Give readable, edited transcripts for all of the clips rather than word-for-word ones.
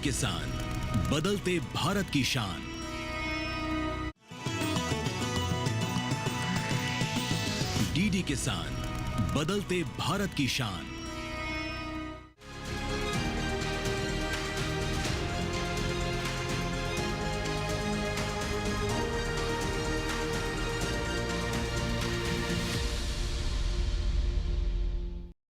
किसान, बदलते भारत की शान। डीडी किसान, बदलते भारत की शान।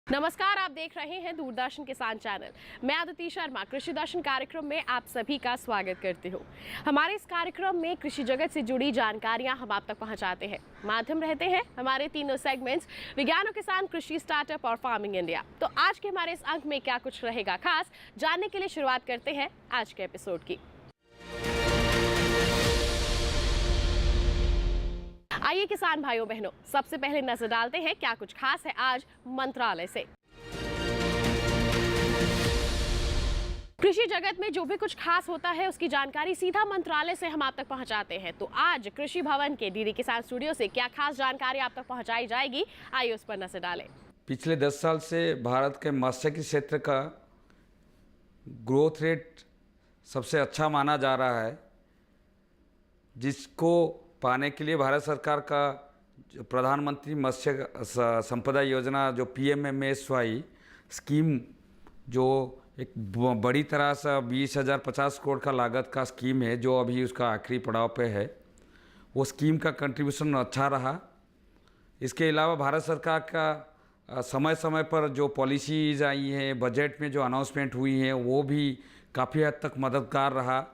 नमस्कार, आप देख रहे हैं दूरदर्शन किसान चैनल। मैं अदिति शर्मा कृषि दर्शन कार्यक्रम में आप सभी का स्वागत करती हूं। हमारे इस कार्यक्रम में कृषि जगत से जुड़ी जानकारियां हम आप तक पहुंचाते हैं। माध्यम रहते हैं हमारे तीनों सेगमेंट्स, विज्ञान और किसान, कृषि स्टार्टअप और फार्मिंग इंडिया। तो आज के हमारे इस अंक में क्या कुछ रहेगा खास, जानने के लिए शुरुआत करते हैं आज के एपिसोड की। आइए किसान भाइयों बहनों, सबसे पहले नजर डालते हैं क्या कुछ खास है आज मंत्रालय से। कृषि जगत में जो भी कुछ खास होता है उसकी जानकारी सीधा मंत्रालय से हम आप तक पहुंचाते हैं। तो आज कृषि भवन के डीडी किसान स्टूडियो से क्या खास जानकारी आप तक पहुंचाई जाएगी, आइए उस पर नजर डालें। पिछले 10 साल से भारत के मत्स्यिकी क्षेत्र का ग्रोथ रेट सबसे अच्छा माना जा रहा है, जिसको पाने के लिए भारत सरकार का प्रधानमंत्री मत्स्य संपदा योजना, जो PMMSY स्कीम, जो एक बड़ी तरह से 20,050 करोड़ का लागत का स्कीम है, जो अभी उसका आखिरी पड़ाव पे है, वो स्कीम का कंट्रीब्यूशन अच्छा रहा। इसके अलावा भारत सरकार का समय समय पर जो पॉलिसीज आई हैं, बजट में जो अनाउंसमेंट हुई हैं, वो भी काफ़ी हद तक मददगार रहा।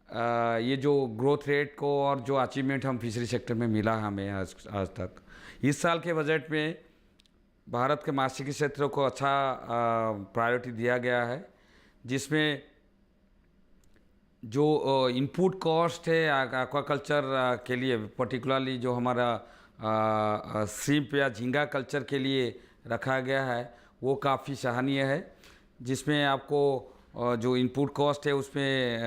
ये जो ग्रोथ रेट को और जो अचीवमेंट हम फिशरी सेक्टर में मिला हमें आज तक, इस साल के बजट में भारत के मत्स्यिकी क्षेत्रों को अच्छा प्रायोरिटी दिया गया है, जिसमें जो इनपुट कॉस्ट है एक्वाकल्चर के लिए, पर्टिकुलरली जो हमारा श्रिम्प या झींगा कल्चर के लिए रखा गया है, वो काफ़ी सराहनीय है। जिसमें आपको जो इनपुट कॉस्ट है उसमें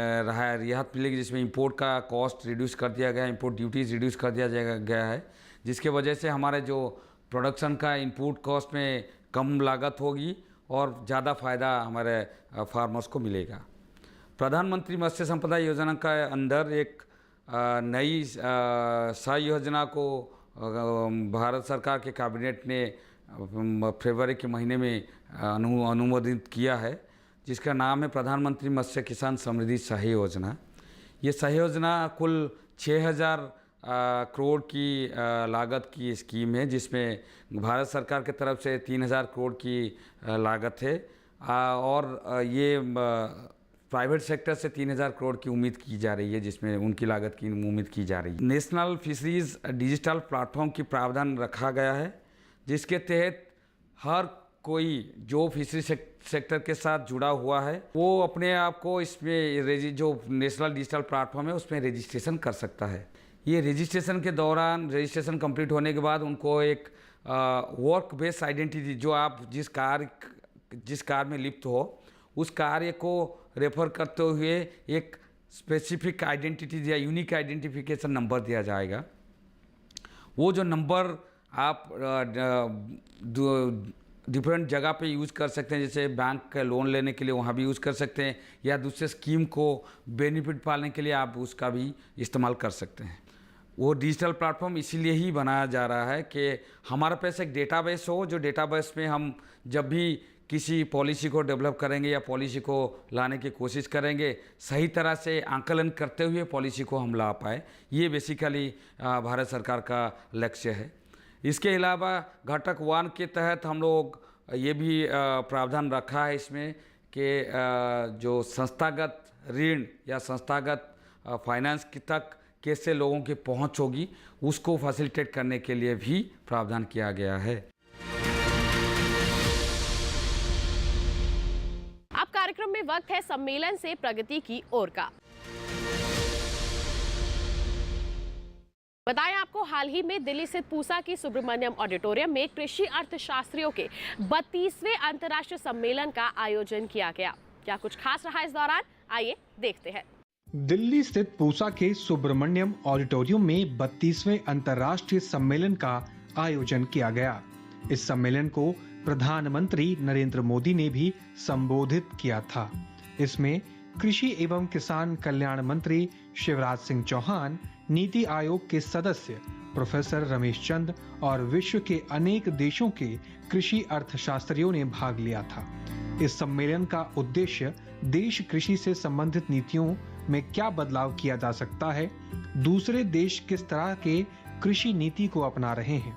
रियायत मिलेगी, जिसमें इंपोर्ट का कॉस्ट रिड्यूस कर दिया गया है, इंपोर्ट ड्यूटीज़ रिड्यूस कर दिया गया है, जिसके वजह से हमारे जो प्रोडक्शन का इनपुट कॉस्ट में कम लागत होगी और ज़्यादा फ़ायदा हमारे फार्मर्स को मिलेगा। प्रधानमंत्री मत्स्य संपदा योजना का अंदर एक नई योजना को भारत सरकार के कैबिनेट ने फरवरी के महीने में अनुमोदित किया है, जिसका नाम है प्रधानमंत्री मत्स्य किसान समृद्धि सहाय योजना। ये सहाय योजना कुल 6,000 करोड़ की लागत की स्कीम है, जिसमें भारत सरकार की तरफ से 3,000 करोड़ की लागत है, और ये प्राइवेट सेक्टर से 3,000 करोड़ की उम्मीद की जा रही है, जिसमें उनकी लागत की उम्मीद की जा रही है। नेशनल फिशरीज डिजिटल प्लेटफॉर्म की प्रावधान रखा गया है, जिसके तहत हर कोई जो फिशरी सेक्टर के साथ जुड़ा हुआ है वो अपने आप को इसमें जो नेशनल डिजिटल प्लेटफॉर्म है उसमें रजिस्ट्रेशन कर सकता है। ये रजिस्ट्रेशन के दौरान, रजिस्ट्रेशन कंप्लीट होने के बाद उनको एक वर्क बेस्ड आइडेंटिटी, जो आप जिस कार्य में लिप्त हो उस कार्य को रेफर करते हुए एक स्पेसिफिक आइडेंटिटी या यूनिक आइडेंटिफिकेशन नंबर दिया जाएगा। वो जो नंबर आप डिफरेंट जगह पे यूज़ कर सकते हैं, जैसे बैंक का लोन लेने के लिए वहाँ भी यूज़ कर सकते हैं, या दूसरे स्कीम को बेनिफिट पाने के लिए आप उसका भी इस्तेमाल कर सकते हैं। वो डिजिटल प्लेटफॉर्म इसीलिए ही बनाया जा रहा है कि हमारे पास एक डेटाबेस हो, जो डेटाबेस में हम जब भी किसी पॉलिसी को डेवलप करेंगे या पॉलिसी को लाने की कोशिश करेंगे, सही तरह से आंकलन करते हुए पॉलिसी को हम ला पाए। ये बेसिकली भारत सरकार का लक्ष्य है। इसके अलावा घटक 1 के तहत हम लोग ये भी प्रावधान रखा है इसमें कि जो संस्थागत ऋण या संस्थागत फाइनेंस तक कैसे लोगों की पहुंच होगी, उसको फैसिलिटेट करने के लिए भी प्रावधान किया गया है। अब कार्यक्रम में वक्त है सम्मेलन से प्रगति की ओर का। बताएं आपको, हाल ही में दिल्ली स्थित पूसा की सुब्रमण्यम ऑडिटोरियम में कृषि अर्थशास्त्रियों के 32वें अंतर्राष्ट्रीय सम्मेलन का आयोजन किया गया। क्या कुछ खास रहा इस दौरान, आइए देखते हैं। दिल्ली स्थित पूसा के सुब्रमण्यम ऑडिटोरियम में 32वें अंतर्राष्ट्रीय सम्मेलन का आयोजन किया गया। इस सम्मेलन को प्रधानमंत्री नरेंद्र मोदी ने भी संबोधित किया था। इसमें कृषि एवं किसान कल्याण मंत्री शिवराज सिंह चौहान, नीति आयोग के सदस्य प्रोफेसर रमेश चंद और विश्व के अनेक देशों के कृषि अर्थशास्त्रियों ने भाग लिया था। इस सम्मेलन का उद्देश्य देश कृषि से संबंधित नीतियों में क्या बदलाव किया जा सकता है, दूसरे देश किस तरह के कृषि नीति को अपना रहे हैं।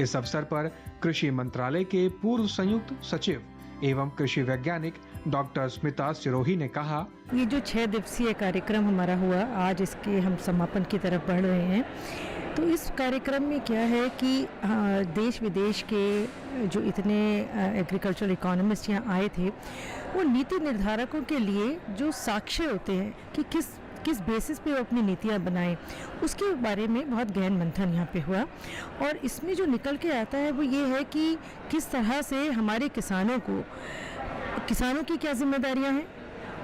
इस अवसर पर कृषि मंत्रालय के पूर्व संयुक्त सचिव एवं कृषि वैज्ञानिक डॉक्टर स्मिता सिरोही ने कहा, ये जो 6 दिवसीय कार्यक्रम हमारा हुआ, आज इसके हम समापन की तरफ बढ़ रहे हैं। तो इस कार्यक्रम में क्या है कि देश विदेश के जो इतने एग्रीकल्चरल इकोनॉमिस्ट यहाँ आए थे, वो नीति निर्धारकों के लिए जो साक्ष्य होते हैं कि किस बेसिस पे वो अपनी नीतियाँ बनाएं, उसके बारे में बहुत गहन मंथन यहाँ पे हुआ। और इसमें जो निकल के आता है वो ये है कि किस तरह से हमारे किसानों की क्या जिम्मेदारियाँ हैं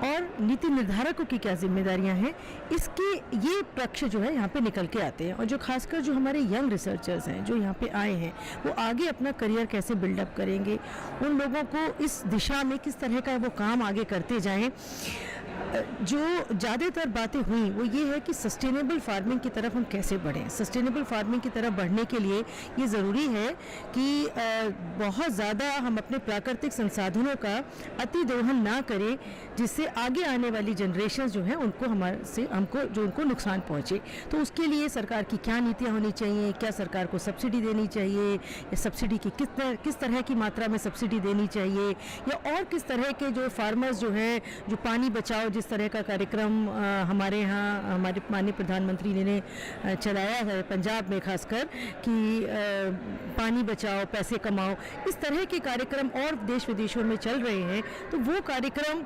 और नीति निर्धारकों की क्या जिम्मेदारियां हैं, इसके ये पक्ष जो है यहाँ पे निकल के आते हैं। और जो खासकर जो हमारे यंग रिसर्चर्स हैं जो यहाँ पे आए हैं, वो आगे अपना करियर कैसे बिल्डअप करेंगे, उन लोगों को इस दिशा में किस तरह का वो काम आगे करते जाएं। जो ज़्यादातर बातें हुई वो ये है कि सस्टेनेबल फार्मिंग की तरफ हम कैसे बढ़ें। सस्टेनेबल फार्मिंग की तरफ बढ़ने के लिए ये ज़रूरी है कि बहुत ज़्यादा हम अपने प्राकृतिक संसाधनों का अतिदोहन ना करें, जिससे आगे आने वाली जनरेशन जो है उनको उनको नुकसान पहुँचे। तो उसके लिए सरकार की क्या नीतियाँ होनी चाहिए, क्या सरकार को सब्सिडी देनी चाहिए, या सब्सिडी की किस तरह की मात्रा में सब्सिडी देनी चाहिए, या और किस तरह के जो फार्मर्स जो हैं, जो पानी बचाओ जिस तरह का कार्यक्रम हमारे यहाँ हमारे माननीय प्रधानमंत्री ने चलाया है पंजाब में खासकर, कि पानी बचाओ पैसे कमाओ, इस तरह के कार्यक्रम और देश विदेशों में चल रहे हैं। तो वो कार्यक्रम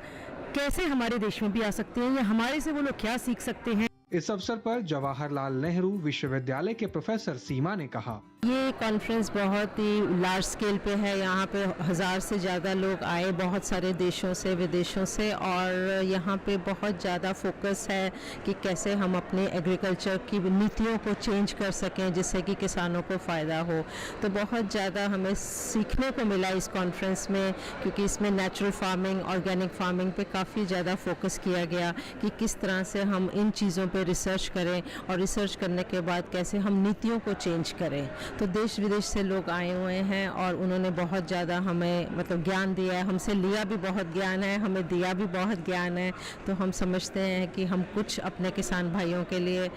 कैसे हमारे देश में भी आ सकते हैं, या हमारे से वो लोग क्या सीख सकते हैं। इस अवसर पर जवाहरलाल नेहरू विश्वविद्यालय के प्रोफेसर सीमा ने कहा, ये कॉन्फ्रेंस बहुत ही लार्ज स्केल पे है। यहाँ पे 1000 से ज़्यादा लोग आए बहुत सारे देशों से, विदेशों से, और यहाँ पे बहुत ज़्यादा फोकस है कि कैसे हम अपने एग्रीकल्चर की नीतियों को चेंज कर सकें जिससे कि किसानों को फ़ायदा हो। तो बहुत ज़्यादा हमें सीखने को मिला इस कॉन्फ्रेंस में, क्योंकि इसमें नेचुरल फार्मिंग, ऑर्गेनिक फार्मिंग पे काफ़ी ज़्यादा फोकस किया गया कि किस तरह से हम इन चीज़ों पे रिसर्च करें, और रिसर्च करने के बाद कैसे हम नीतियों को चेंज करें। तो देश विदेश से लोग आए हुए हैं और उन्होंने बहुत ज़्यादा हमें ज्ञान दिया है। हमसे लिया भी बहुत ज्ञान है, हमें दिया भी बहुत ज्ञान है। तो हम समझते हैं कि हम कुछ अपने किसान भाइयों के लिए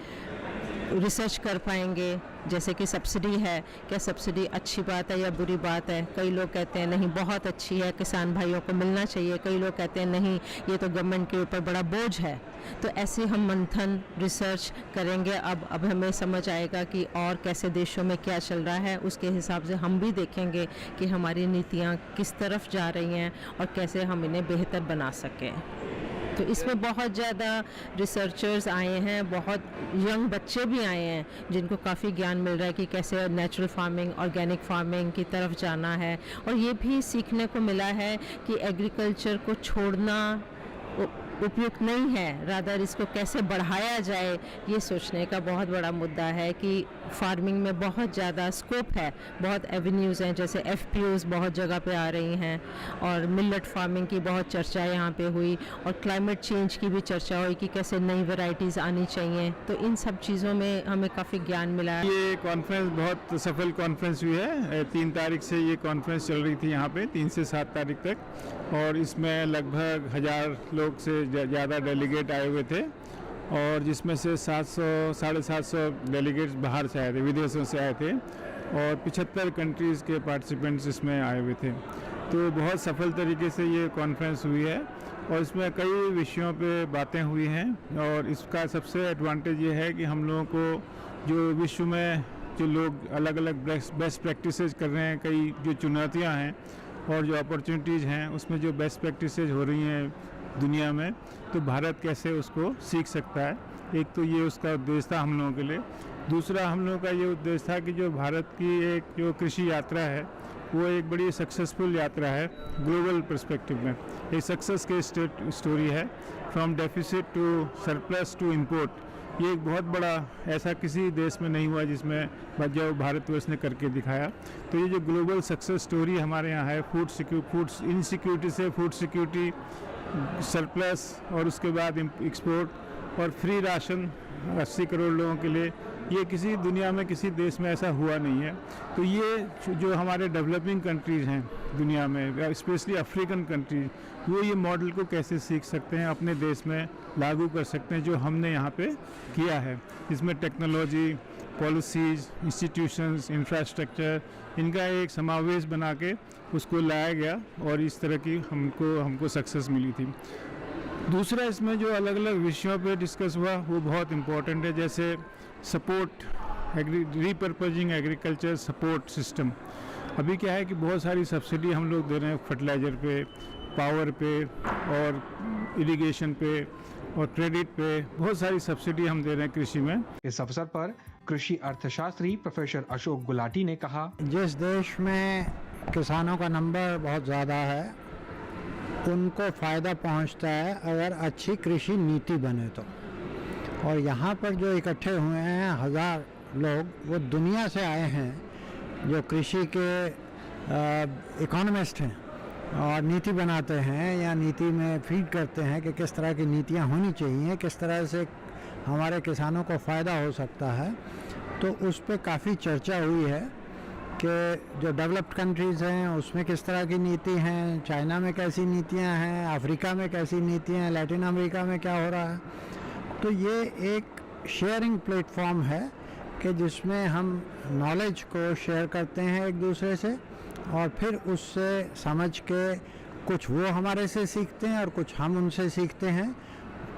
रिसर्च कर पाएंगे। जैसे कि सब्सिडी है, क्या सब्सिडी अच्छी बात है या बुरी बात है? कई लोग कहते हैं नहीं बहुत अच्छी है, किसान भाइयों को मिलना चाहिए। कई लोग कहते हैं नहीं ये तो गवर्नमेंट के ऊपर बड़ा बोझ है। तो ऐसे हम मंथन रिसर्च करेंगे। अब हमें समझ आएगा कि और कैसे देशों में क्या चल रहा है, उसके हिसाब से हम भी देखेंगे कि हमारी नीतियाँ किस तरफ जा रही हैं और कैसे हम इन्हें बेहतर बना सकें। तो इसमें बहुत ज़्यादा रिसर्चर्स आए हैं, बहुत यंग बच्चे भी आए हैं जिनको काफ़ी ज्ञान मिल रहा है कि कैसे नेचुरल फार्मिंग, ऑर्गेनिक फार्मिंग की तरफ जाना है। और ये भी सीखने को मिला है कि एग्रीकल्चर को छोड़ना उपयुक्त नहीं है, रादर इसको कैसे बढ़ाया जाए, ये सोचने का बहुत बड़ा मुद्दा है कि फार्मिंग में बहुत ज़्यादा स्कोप है, बहुत एवेन्यूज़ हैं। जैसे FPOs बहुत जगह पे आ रही हैं, और मिलेट फार्मिंग की बहुत चर्चा यहाँ पे हुई, और क्लाइमेट चेंज की भी चर्चा हुई कि कैसे नई वैरायटीज़ आनी चाहिए। तो इन सब चीज़ों में हमें काफ़ी ज्ञान मिला है। ये कॉन्फ्रेंस बहुत सफल कॉन्फ्रेंस हुई है। 3 तारीख से ये कॉन्फ्रेंस चल रही थी यहाँ पे, 3 से 7 तारीख तक, और इसमें लगभग 1000 लोग से ज़्यादा डेलीगेट आए हुए थे, और जिसमें से 700-750 डेलीगेट्स बाहर से आए थे, विदेशों से आए थे, और 75 कंट्रीज़ के पार्टिसिपेंट्स इसमें आए हुए थे। तो बहुत सफल तरीके से ये कॉन्फ्रेंस हुई है, और इसमें कई विषयों पे बातें हुई हैं। और इसका सबसे एडवांटेज ये है कि हम लोगों को जो विश्व में जो लोग अलग अलग बेस्ट प्रैक्टिसेस कर रहे हैं, कई जो चुनौतियाँ हैं और जो अपॉर्चुनिटीज़ हैं, उसमें जो बेस्ट प्रैक्टिसेस हो रही हैं दुनिया में, तो भारत कैसे उसको सीख सकता है। एक तो ये उसका उद्देश्य था हम लोगों के लिए। दूसरा हम लोगों का ये उद्देश्य था कि जो भारत की एक जो कृषि यात्रा है वो एक बड़ी सक्सेसफुल यात्रा है ग्लोबल पर्सपेक्टिव में। एक सक्सेस की स्टोरी है, from deficit to surplus to import. ये एक बहुत बड़ा ऐसा किसी देश में नहीं हुआ जिसमें जो भारतवर्ष ने करके दिखाया। तो ये जो ग्लोबल सक्सेस स्टोरी हमारे यहाँ है, फूड इनसिक्योरिटी से फूड सिक्योरिटी, सरप्लस और उसके बाद एक्सपोर्ट और फ्री राशन 80 करोड़ लोगों के लिए, ये किसी दुनिया में किसी देश में ऐसा हुआ नहीं है। तो ये जो हमारे डेवलपिंग कंट्रीज़ हैं दुनिया में, स्पेशली अफ्रीकन कंट्रीज, वो ये मॉडल को कैसे सीख सकते हैं, अपने देश में लागू कर सकते हैं, जो हमने यहाँ पे किया है। इसमें टेक्नोलॉजी, पॉलिसीज़, इंस्टीट्यूशंस, इंफ्रास्ट्रक्चर, इनका एक समावेश बना के उसको लाया गया और इस तरह की हमको सक्सेस मिली थी। दूसरा, इसमें जो अलग अलग विषयों पे डिस्कस हुआ वो बहुत इम्पोर्टेंट है, जैसे सपोर्ट, रीपर्पजिंग एग्रीकल्चर सपोर्ट सिस्टम। अभी क्या है कि बहुत सारी सब्सिडी हम लोग दे रहे हैं फर्टिलाइज़र पे, पावर पे और इरिगेशन पे और क्रेडिट पे, बहुत सारी सब्सिडी हम दे रहे हैं कृषि में। इस अवसर पर कृषि अर्थशास्त्री प्रोफेसर अशोक गुलाटी ने कहा, जिस देश में किसानों का नंबर बहुत ज़्यादा है, उनको फ़ायदा पहुंचता है अगर अच्छी कृषि नीति बने तो। और यहाँ पर जो इकट्ठे हुए हैं 1000 लोग, वो दुनिया से आए हैं, जो कृषि के इकोनॉमिस्ट हैं और नीति बनाते हैं या नीति में फीड करते हैं कि किस तरह की नीतियाँ होनी चाहिए, किस तरह से हमारे किसानों को फ़ायदा हो सकता है। तो उस पर काफ़ी चर्चा हुई है कि जो डेवलप्ड कंट्रीज़ हैं उसमें किस तरह की नीति हैं, चाइना में कैसी नीतियां हैं, अफ्रीका में कैसी नीतियां हैं, लैटिन अमेरिका में क्या हो रहा है। तो ये एक शेयरिंग प्लेटफॉर्म है कि जिसमें हम नॉलेज को शेयर करते हैं एक दूसरे से और फिर उससे समझ के कुछ वो हमारे से सीखते हैं और कुछ हम उनसे सीखते हैं।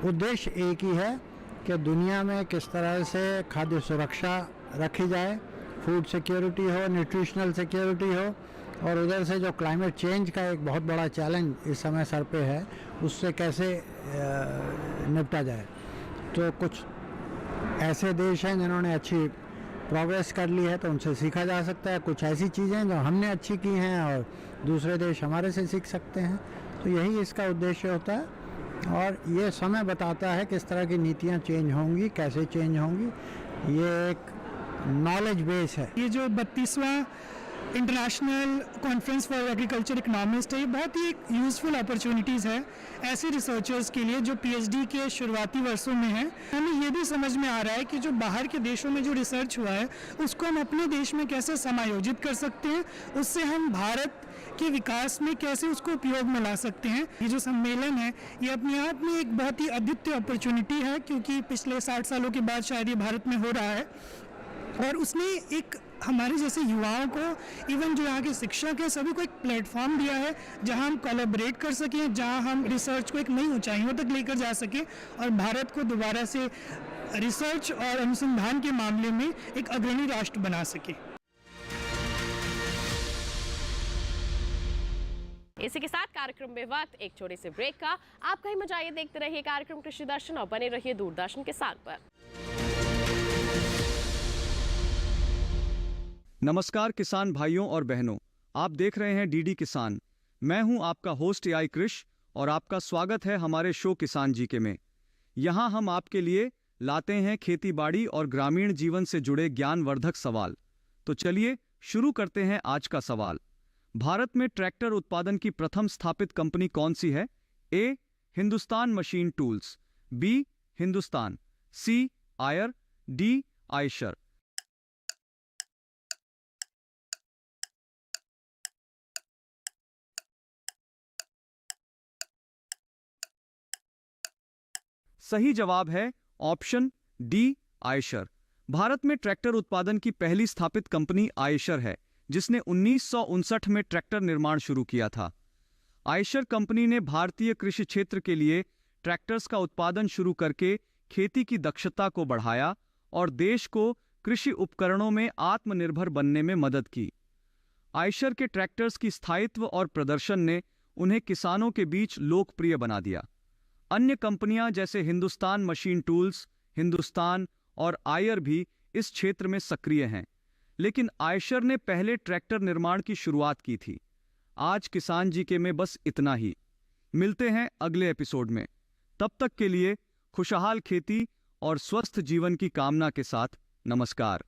उद्देश्य एक ही है कि दुनिया में किस तरह से खाद्य सुरक्षा रखी जाए, फूड सिक्योरिटी हो, न्यूट्रिशनल सिक्योरिटी हो, और उधर से जो क्लाइमेट चेंज का एक बहुत बड़ा चैलेंज इस समय सर पे है, उससे कैसे निपटा जाए। तो कुछ ऐसे देश हैं जिन्होंने अच्छी प्रोग्रेस कर ली है तो उनसे सीखा जा सकता है, कुछ ऐसी चीज़ें जो हमने अच्छी की हैं और दूसरे देश हमारे से सीख सकते हैं। तो यही इसका उद्देश्य होता है और ये समय बताता है किस तरह की नीतियाँ चेंज होंगी, कैसे चेंज होंगी। ये एक नॉलेज बेस है। ये जो 32वां international conference for agriculture economist है, ये बहुत ही यूज़फुल अपॉर्चुनिटीज़ है ऐसे रिसर्चर्स के लिए जो पीएचडी के शुरुआती वर्षों में हैं। हमें ये भी समझ में आ रहा है कि जो बाहर के देशों में जो रिसर्च हुआ है उसको हम अपने देश में कैसे समायोजित कर सकते हैं, उससे हम भारत के विकास में कैसे उसको उपयोग में ला सकते हैं। ये जो सम्मेलन है ये अपने आप में एक बहुत ही अद्वितीय अपॉर्चुनिटी है, क्योंकि पिछले 60 सालों के बाद शायद ये भारत में हो रहा है और उसने एक हमारे जैसे युवाओं को, इवन जो यहाँ के शिक्षक हैं, सभी को एक प्लेटफॉर्म दिया है जहाँ हम कोलैबोरेट कर सकें, जहाँ हम रिसर्च को एक नई ऊंचाइयों तक लेकर जा सकें और भारत को दोबारा से रिसर्च और अनुसंधान के मामले में एक अग्रणी राष्ट्र बना सके। इसी के साथ कार्यक्रम में वक्त एक छोटे से ब्रेक का। आप कहीं मत जाइए, देखते रहिए कार्यक्रम कृषि दर्शन और बने रहिए दूरदर्शन किसान पर। नमस्कार किसान भाइयों और बहनों, आप देख रहे हैं डीडी किसान। मैं हूं आपका होस्ट AI कृष और आपका स्वागत है हमारे शो किसान जी के में। यहां हम आपके लिए लाते हैं खेती बाड़ी और ग्रामीण जीवन से जुड़े ज्ञानवर्धक सवाल। तो चलिए शुरू करते हैं आज का सवाल। भारत में ट्रैक्टर उत्पादन की प्रथम स्थापित कंपनी कौन सी है? A. Hindustan machine tools, B. Hindustan, C. आयर, D. आयशर। सही जवाब है ऑप्शन डी, आयशर। भारत में ट्रैक्टर उत्पादन की पहली स्थापित कंपनी आयशर है, जिसने 1959 में ट्रैक्टर निर्माण शुरू किया था। आयशर कंपनी ने भारतीय कृषि क्षेत्र के लिए ट्रैक्टर्स का उत्पादन शुरू करके खेती की दक्षता को बढ़ाया और देश को कृषि उपकरणों में आत्मनिर्भर बनने में मदद की। आयशर के ट्रैक्टर्स की स्थायित्व और प्रदर्शन ने उन्हें किसानों के बीच लोकप्रिय बना दिया। अन्य कंपनियां जैसे हिंदुस्तान मशीन टूल्स, हिंदुस्तान और आयर भी इस क्षेत्र में सक्रिय हैं, लेकिन आयशर ने पहले ट्रैक्टर निर्माण की शुरुआत की थी। आज किसान जी के में बस इतना ही। मिलते हैं अगले एपिसोड में। तब तक के लिए खुशहाल खेती और स्वस्थ जीवन की कामना के साथ नमस्कार।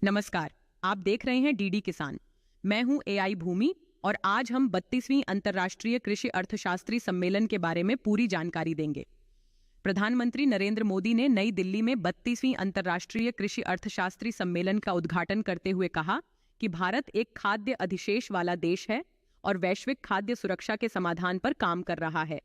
नमस्कार, आप देख रहे हैं डीडी किसान। मैं हूं AI भूमि और आज हम 32वीं अंतर्राष्ट्रीय कृषि अर्थशास्त्री सम्मेलन के बारे में पूरी जानकारी देंगे। प्रधानमंत्री नरेंद्र मोदी ने नई दिल्ली में 32वीं अंतर्राष्ट्रीय कृषि अर्थशास्त्री सम्मेलन का उद्घाटन करते हुए कहा कि भारत एक खाद्य अधिशेष वाला देश है और वैश्विक खाद्य सुरक्षा के समाधान पर काम कर रहा है।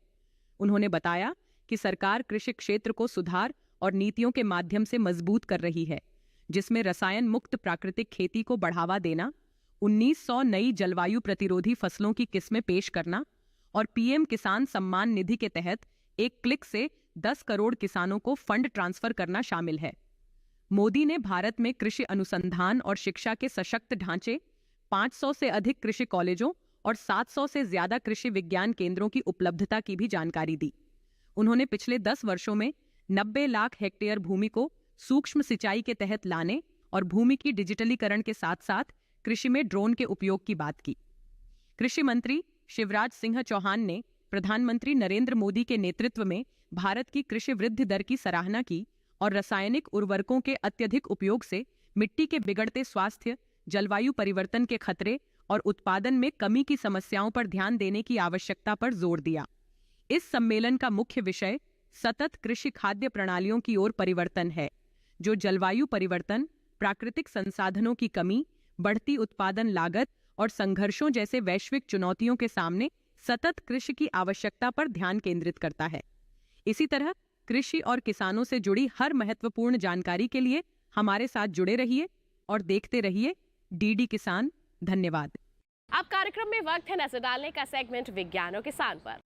उन्होंने बताया कि सरकार कृषि क्षेत्र को सुधार और नीतियों के माध्यम से मजबूत कर रही है, जिसमें रसायन मुक्त प्राकृतिक खेती को बढ़ावा देना, 1900 नई जलवायु प्रतिरोधी फसलों की किस्में पेश करना और पीएम किसान सम्मान निधि के तहत एक क्लिक से 10 करोड़ किसानों को फंड ट्रांसफर करना शामिल है। मोदी ने भारत में कृषि अनुसंधान और शिक्षा के सशक्त ढांचे, 500 से अधिक कृषि कॉलेजों और 700 से ज्यादा कृषि विज्ञान केंद्रों की उपलब्धता की भी जानकारी दी। उन्होंने पिछले 10 वर्षों में 90 लाख हेक्टेयर भूमि को सूक्ष्म सिंचाई के तहत लाने और भूमि की डिजिटलीकरण के साथ साथ कृषि में ड्रोन के उपयोग की बात की। कृषि मंत्री शिवराज सिंह चौहान ने प्रधानमंत्री नरेंद्र मोदी के नेतृत्व में भारत की कृषि वृद्धि दर की सराहना की और रासायनिक उर्वरकों के अत्यधिक उपयोग से मिट्टी के बिगड़ते स्वास्थ्य, जलवायु परिवर्तन के खतरे और उत्पादन में कमी की समस्याओं पर ध्यान देने की आवश्यकता पर जोर दिया। इस सम्मेलन का मुख्य विषय सतत कृषि खाद्य प्रणालियों की ओर परिवर्तन है, जो जलवायु परिवर्तन, प्राकृतिक संसाधनों की कमी, बढ़ती उत्पादन लागत और संघर्षों जैसे वैश्विक चुनौतियों के सामने सतत कृषि की आवश्यकता पर ध्यान केंद्रित करता है। इसी तरह कृषि और किसानों से जुड़ी हर महत्वपूर्ण जानकारी के लिए हमारे साथ जुड़े रहिए और देखते रहिए डीडी किसान। धन्यवाद। अब कार्यक्रम में वक्त है नजर डालने का सेगमेंट विज्ञान और किसान पर।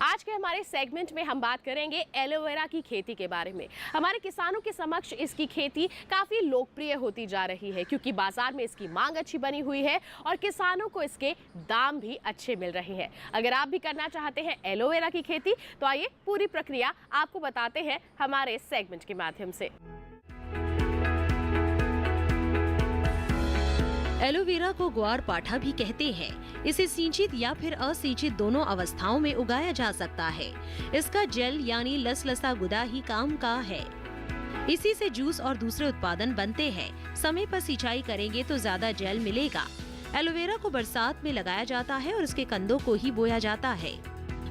आज के हमारे सेगमेंट में हम बात करेंगे एलोवेरा की खेती के बारे में। हमारे किसानों के समक्ष इसकी खेती काफ़ी लोकप्रिय होती जा रही है, क्योंकि बाजार में इसकी मांग अच्छी बनी हुई है और किसानों को इसके दाम भी अच्छे मिल रहे हैं। अगर आप भी करना चाहते हैं एलोवेरा की खेती, तो आइए पूरी प्रक्रिया आपको बताते हैं हमारे सेगमेंट के माध्यम से। एलोवेरा को ग्वार पाठा भी कहते हैं। इसे सिंचित या फिर असिंचित दोनों अवस्थाओं में उगाया जा सकता है। इसका जेल यानी लसलसा गुदा ही काम का है। इसी से जूस और दूसरे उत्पादन बनते हैं। समय पर सिंचाई करेंगे तो ज्यादा जेल मिलेगा। एलोवेरा को बरसात में लगाया जाता है और इसके कंदों को ही बोया जाता है।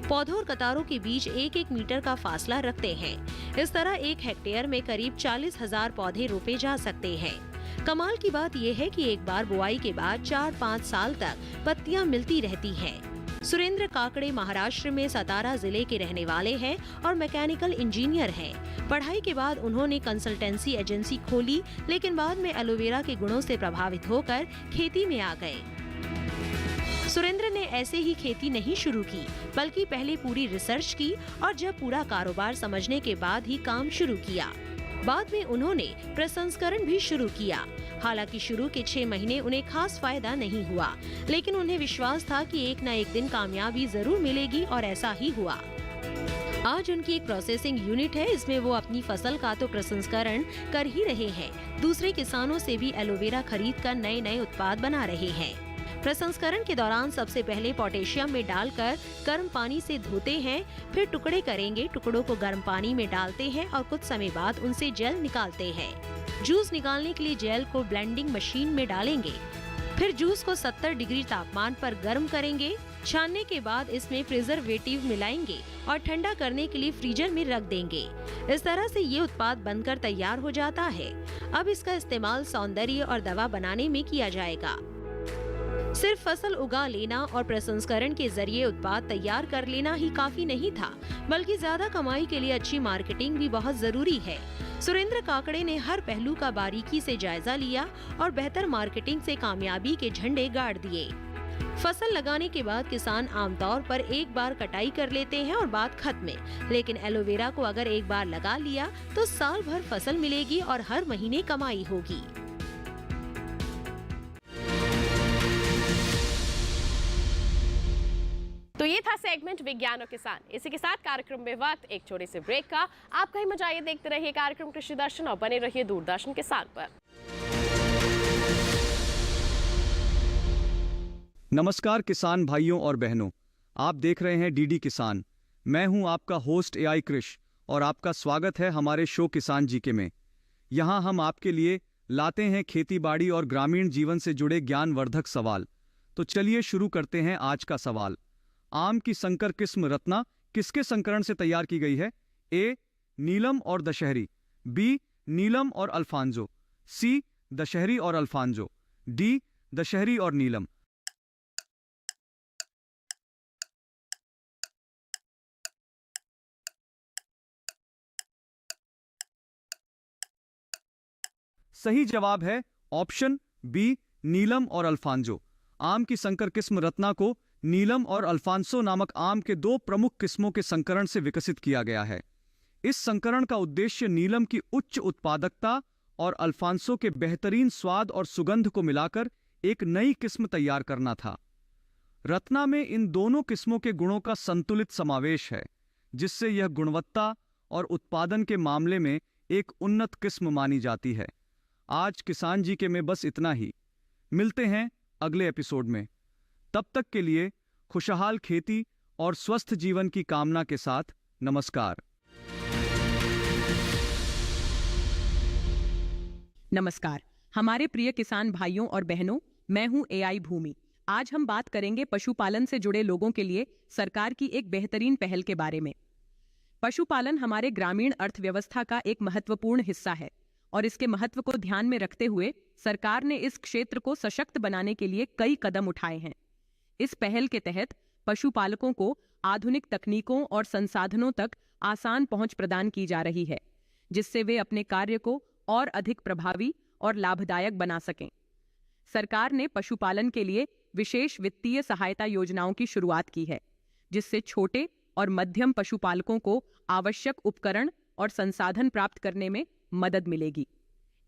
पौधों और कतारों के बीच 1-1 मीटर का फासला रखते हैं। इस तरह 1 हेक्टेयर में करीब 40,000 पौधे रोपे जा सकते हैं। कमाल की बात यह है कि एक बार बुआई के बाद 4-5 साल तक पत्तियां मिलती रहती हैं। सुरेंद्र काकड़े महाराष्ट्र में सतारा जिले के रहने वाले हैं और मैकेनिकल इंजीनियर हैं। पढ़ाई के बाद उन्होंने कंसल्टेंसी एजेंसी खोली, लेकिन बाद में एलोवेरा के गुणों से प्रभावित होकर खेती में आ गए। सुरेंद्र ने ऐसे ही खेती नहीं शुरू की, बल्कि पहले पूरी रिसर्च की और जब पूरा कारोबार समझने के बाद ही काम शुरू किया। बाद में उन्होंने प्रसंस्करण भी शुरू किया। हालांकि शुरू के 6 महीने उन्हें खास फायदा नहीं हुआ, लेकिन उन्हें विश्वास था कि एक न एक दिन कामयाबी जरूर मिलेगी और ऐसा ही हुआ। आज उनकी एक प्रोसेसिंग यूनिट है। इसमें वो अपनी फसल का तो प्रसंस्करण कर ही रहे हैं, दूसरे किसानों से भी एलोवेरा खरीद कर नए उत्पाद बना रहे हैं। प्रसंस्करण के दौरान सबसे पहले पोटेशियम में डालकर गर्म पानी से धोते हैं, फिर टुकड़े करेंगे, टुकड़ों को गर्म पानी में डालते हैं और कुछ समय बाद उनसे जेल निकालते हैं। जूस निकालने के लिए जेल को ब्लेंडिंग मशीन में डालेंगे, फिर जूस को 70 डिग्री तापमान पर गर्म करेंगे। छानने के बाद इसमें प्रिजर्वेटिव मिलाएंगे और ठंडा करने के लिए फ्रीजर में रख देंगे। इस तरह से ये उत्पाद बनकर तैयार हो जाता है। अब इसका इस्तेमाल सौंदर्य और दवा बनाने में किया जाएगा। सिर्फ फसल उगा लेना और प्रसंस्करण के जरिए उत्पाद तैयार कर लेना ही काफी नहीं था, बल्कि ज्यादा कमाई के लिए अच्छी मार्केटिंग भी बहुत जरूरी है। सुरेंद्र काकड़े ने हर पहलू का बारीकी से जायजा लिया और बेहतर मार्केटिंग से कामयाबी के झंडे गाड़ दिए। फसल लगाने के बाद किसान आमतौर पर एक बार कटाई कर लेते हैं और बात खत्म, लेकिन एलोवेरा को अगर एक बार लगा लिया तो साल भर फसल मिलेगी और हर महीने कमाई होगी। तो ये था सेगमेंट विज्ञान और किसान। इसी के साथ कार्यक्रम में वक्त एक छोटे से ब्रेक का। आप कहीं मत जाइए, देखते रहिए कार्यक्रम कृषि दर्शन और बने रहिए दूरदर्शन किसान पर। नमस्कार किसान भाइयों और बहनों, आप देख रहे हैं डीडी किसान। मैं हूं आपका होस्ट AI कृष और आपका स्वागत है हमारे शो किसान जीके में। यहाँ हम आपके लिए लाते हैं खेतीबाड़ी और ग्रामीण जीवन से जुड़े ज्ञानवर्धक सवाल। तो चलिए शुरू करते हैं आज का सवाल। आम की संकर किस्म रत्ना किसके संकरण से तैयार की गई है? ए. नीलम और दशहरी, बी. नीलम और अल्फांजो, सी. दशहरी और अल्फांजो, डी. दशहरी और नीलम। सही जवाब है ऑप्शन बी, नीलम और अल्फांजो। आम की संकर किस्म रत्ना को नीलम और अल्फांसो नामक आम के दो प्रमुख किस्मों के संकरण से विकसित किया गया है। इस संकरण का उद्देश्य नीलम की उच्च उत्पादकता और अल्फांसो के बेहतरीन स्वाद और सुगंध को मिलाकर एक नई किस्म तैयार करना था। रत्ना में इन दोनों किस्मों के गुणों का संतुलित समावेश है, जिससे यह गुणवत्ता और उत्पादन के मामले में एक उन्नत किस्म मानी जाती है। आज किसान जी के में बस इतना ही। मिलते हैं अगले एपिसोड में। तब तक के लिए खुशहाल खेती और स्वस्थ जीवन की कामना के साथ नमस्कार। नमस्कार हमारे प्रिय किसान भाइयों और बहनों, मैं हूं एआई भूमि। आज हम बात करेंगे पशुपालन से जुड़े लोगों के लिए सरकार की एक बेहतरीन पहल के बारे में। पशुपालन हमारे ग्रामीण अर्थव्यवस्था का एक महत्वपूर्ण हिस्सा है और इसके महत्व को ध्यान में रखते हुए सरकार ने इस क्षेत्र को सशक्त बनाने के लिए कई कदम उठाए हैं। इस पहल के तहत पशुपालकों को आधुनिक तकनीकों और संसाधनों तक आसान पहुंच प्रदान की जा रही है, जिससे वे अपने कार्य को और अधिक प्रभावी और लाभदायक बना सकें। सरकार ने पशुपालन के लिए विशेष वित्तीय सहायता योजनाओं की शुरुआत की है, जिससे छोटे और मध्यम पशुपालकों को आवश्यक उपकरण और संसाधन प्राप्त करने में मदद मिलेगी।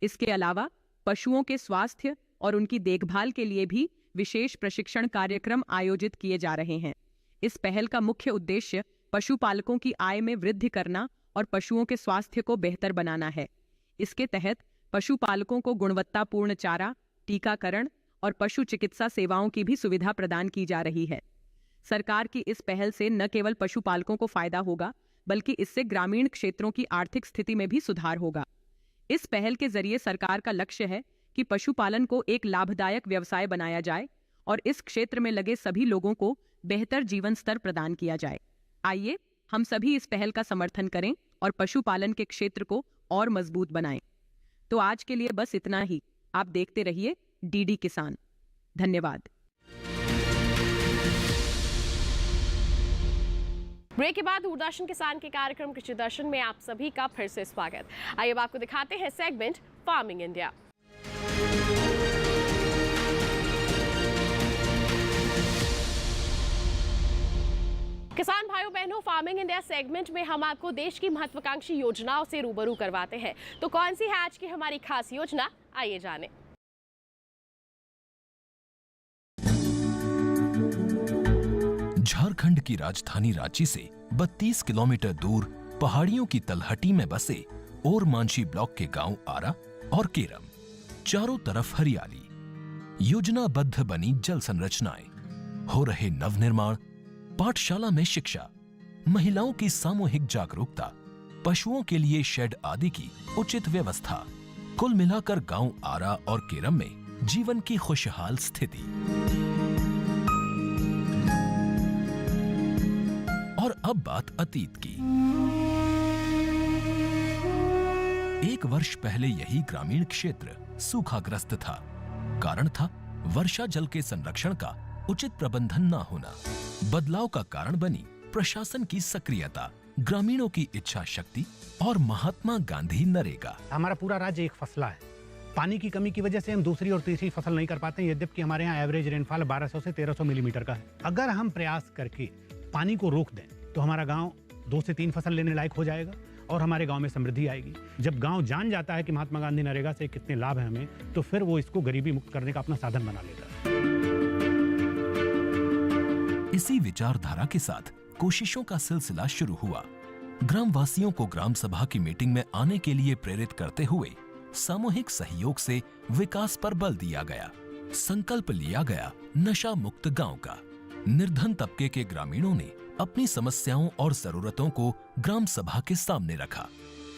इसके अलावा पशुओं के स्वास्थ्य और उनकी देखभाल के लिए भी विशेष प्रशिक्षण कार्यक्रम आयोजित किए जा रहे हैं। इस पहल का मुख्य उद्देश्य पशुपालकों की आय में वृद्धि करना और पशुओं के स्वास्थ्य को बेहतर बनाना है। इसके तहत पशुपालकों को गुणवत्तापूर्ण चारा, टीकाकरण और पशु चिकित्सा सेवाओं की भी सुविधा प्रदान की जा रही है। सरकार की इस पहल से न केवल पशुपालकों को फायदा होगा, बल्कि इससे ग्रामीण क्षेत्रों की आर्थिक स्थिति में भी सुधार होगा। इस पहल के जरिए सरकार का लक्ष्य है कि पशुपालन को एक लाभदायक व्यवसाय बनाया जाए और इस क्षेत्र में लगे सभी लोगों को बेहतर जीवन स्तर प्रदान किया जाए। आइए हम सभी इस पहल का समर्थन करें और पशुपालन के क्षेत्र को और मजबूत बनाएं। तो आज के लिए बस इतना ही। आप देखते रहिए डीडी किसान। धन्यवाद। ब्रेक के बाद दूरदर्शन किसान के कार्यक्रम कृषि दर्शन में आप सभी का फिर से स्वागत। आइए अब आपको दिखाते हैं सेगमेंट फार्मिंग इंडिया। किसान भाइयों बहनों, फार्मिंग इंडिया सेगमेंट में हम आपको देश की महत्वाकांक्षी योजनाओं से रूबरू करवाते हैं। तो कौन सी है आज की हमारी खास योजना, आइए जानें। झारखंड की राजधानी रांची से 32 किलोमीटर दूर पहाड़ियों की तलहटी में बसे ओरमांझी ब्लॉक के गांव आरा और केरम, चारों तरफ हरियाली, योजनाबद्ध बनी जल संरचनाएं, हो रहे नवनिर्माण, पाठशाला में शिक्षा, महिलाओं की सामूहिक जागरूकता, पशुओं के लिए शेड आदि की उचित व्यवस्था, कुल मिलाकर गांव आरा और केरम में जीवन की खुशहाल स्थिति। और अब बात अतीत की। एक वर्ष पहले यही ग्रामीण क्षेत्र सूखाग्रस्त था। कारण था वर्षा जल के संरक्षण का उचित प्रबंधन न होना। बदलाव का कारण बनी प्रशासन की सक्रियता, ग्रामीणों की इच्छा शक्ति और महात्मा गांधी नरेगा। हमारा पूरा राज्य एक फसला है। पानी की कमी की वजह से हम दूसरी और तीसरी फसल नहीं कर पाते, यद्यपि हमारे यहाँ एवरेज रेनफॉल 1200 से 1300 मिलीमीटर का है। अगर हम प्रयास करके पानी को रोक दें तो हमारा गांव 2 से 3 फसल लेने लायक हो जाएगा और हमारे गांव में समृद्धि आएगी। जब गांव जान जाता है कि महात्मा गांधी नरेगा से कितने लाभ हैं हमें, तो फिर वो इसको गरीबी मुक्त करने का अपना साधन बना लेता है। इसी विचारधारा के साथ कोशिशों का सिलसिला शुरू हुआ। ग्रामवासियों को ग्राम सभा की मीटिंग में आने के लिए प्रेरित करते हुए सामूहिक सहयोग से विकास पर बल दिया गया। संकल्प लिया गया नशा मुक्त गांव का। निर्धन तबके के ग्रामीणों ने अपनी समस्याओं और जरूरतों को ग्राम सभा के सामने रखा।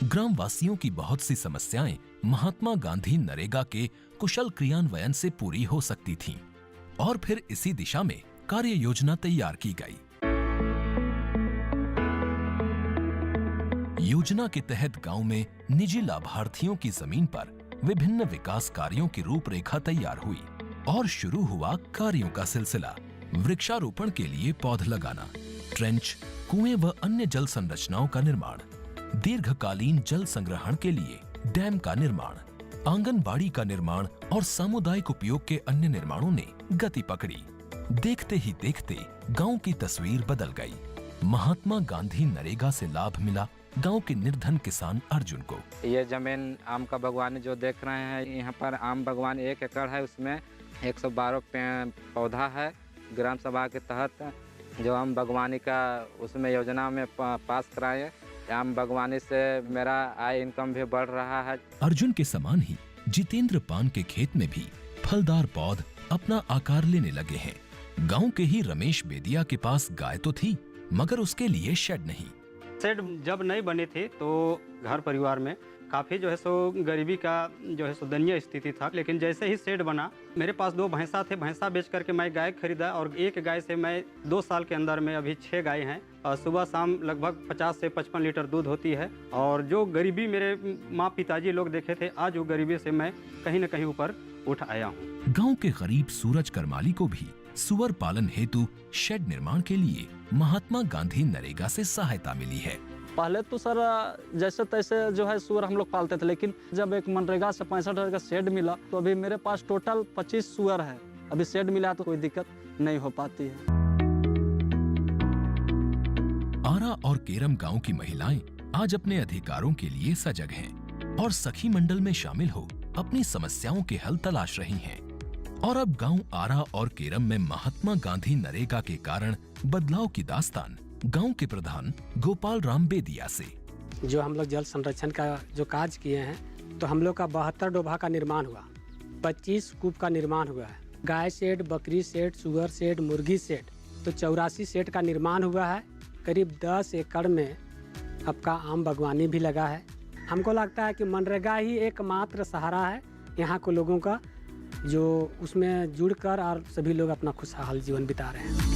ग्रामवासियों की बहुत सी समस्याएं महात्मा गांधी नरेगा के कुशल क्रियान्वयन से पूरी हो सकती थीं और फिर इसी दिशा में कार्य योजना तैयार की गई। योजना के तहत गांव में निजी लाभार्थियों की जमीन पर विभिन्न विकास कार्यों की रूपरेखा तैयार हुई और शुरू हुआ कार्यों का सिलसिला। वृक्षारोपण के लिए पौध लगाना, ट्रेंच, कुएं व अन्य जल संरचनाओं का निर्माण, दीर्घकालीन जल संग्रहण के लिए डैम का निर्माण, आंगनबाड़ी का निर्माण और सामुदायिक उपयोग के अन्य निर्माणों ने गति पकड़ी। देखते ही देखते गांव की तस्वीर बदल गई। महात्मा गांधी नरेगा से लाभ मिला गांव के निर्धन किसान अर्जुन को। ये जमीन आम का बागवानी जो देख रहे हैं, यहाँ पर आम बागवानी 1 एकड़ है, उसमें 112 पौधा है। ग्राम सभा के तहत जो आम बागवानी का उसमें योजना में पास कराए। आम बागवानी से मेरा आय इनकम भी बढ़ रहा है। अर्जुन के समान ही जितेंद्र पान के खेत में भी फलदार पौध अपना आकार लेने लगे हैं। गांव के ही रमेश बेदिया के पास गाय तो थी, मगर उसके लिए शेड नहीं। शेड जब नहीं बने थे तो घर परिवार में काफ़ी जो है सो गरीबी का जो है सो दयनीय स्थिति था। लेकिन जैसे ही शेड बना, मेरे पास 2 भैंसा थे, भैंसा बेच करके मैं गाय खरीदा और एक गाय से मैं 2 साल के अंदर में अभी 6 गाय हैं और सुबह शाम लगभग 50 से 55 लीटर दूध होती है। और जो गरीबी मेरे माँ पिताजी लोग देखे थे, आज वो गरीबी से मैं कहीं न कहीं ऊपर उठ आया हूँ। गाँव के गरीब सूरज करमाली को भी सुअर पालन हेतु शेड निर्माण के लिए महात्मा गांधी नरेगा से सहायता मिली है। पहले तो सर जैसे तैसे जो है सुअर हम लोग पालते थे, लेकिन जब एक मनरेगा से 65,000 का शेड मिला तो अभी मेरे पास टोटल 25 सुअर है। अभी शेड मिला तो कोई दिक्कत नहीं हो पाती है। आरा और केरम गांव की महिलाएं आज अपने अधिकारों के लिए सजग हैं और सखी मंडल में शामिल हो अपनी समस्याओं के हल तलाश रही हैं। और अब गांव आरा और केरम में महात्मा गांधी नरेगा के कारण बदलाव की दास्तान गांव के प्रधान गोपाल राम बेदिया से। जो हम लोग जल संरक्षण का जो कार्य किए हैं, तो हम लोग का 72 डोभा का निर्माण हुआ, 25 कूप का निर्माण हुआ है, गाय शेड, बकरी शेड, सुअर शेड, मुर्गी शेड, तो 84 शेड का निर्माण हुआ है। करीब 10 एकड़ में आपका आम बागवानी भी लगा है। हमको लगता है कि मनरेगा ही एकमात्र सहारा है यहाँ के लोगों का, जो उसमें जुड़कर और सभी लोग अपना खुशहाल जीवन बिता रहे हैं।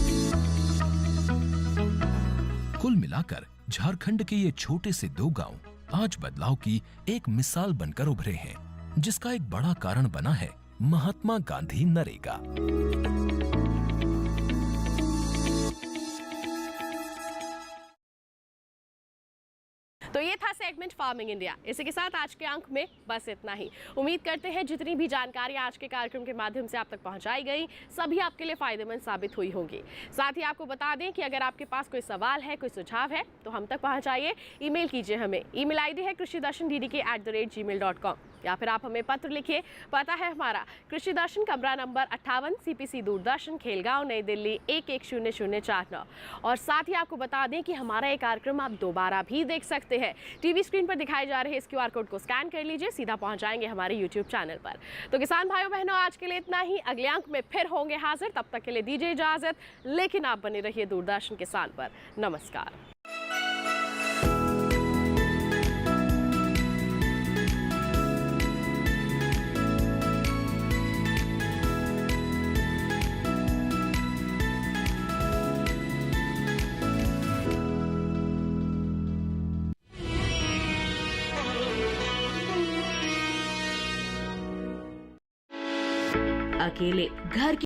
कुल मिलाकर झारखंड के ये छोटे से 2 गांव आज बदलाव की एक मिसाल बनकर उभरे हैं, जिसका एक बड़ा कारण बना है महात्मा गांधी नरेगा। तो ये था सेगमेंट फार्मिंग इंडिया। इसी के साथ आज के अंक में बस इतना ही। उम्मीद करते हैं जितनी भी जानकारी आज के कार्यक्रम के माध्यम से आप तक पहुंचाई गई, सभी आपके लिए फायदेमंद साबित हुई होंगी। साथ ही आपको बता दें कि अगर आपके पास कोई सवाल है, कोई सुझाव है, तो हम तक पहुंचाइए। ईमेल कीजिए हमें। ईमेल आईडी है krishidarshan@gmail.com या फिर आप हमें पत्र लिखिए। पता है हमारा कृषि दर्शन, कमरा नंबर 58, CPC दूरदर्शन, खेलगांव, नई दिल्ली 110049। और साथ ही आपको बता दें कि हमारा ये कार्यक्रम आप दोबारा भी देख सकते हैं। टीवी स्क्रीन पर दिखाए जा रहे इस QR कोड को स्कैन कर लीजिए, सीधा पहुंच जाएंगे हमारे YouTube चैनल पर। तो किसान भाइयों बहनों, आज के लिए इतना ही। अगले अंक में फिर होंगे हाजिर, तब तक के लिए दीजिए इजाजत, लेकिन आप बने रहिए दूरदर्शन किसान पर। नमस्कार। अकेले घर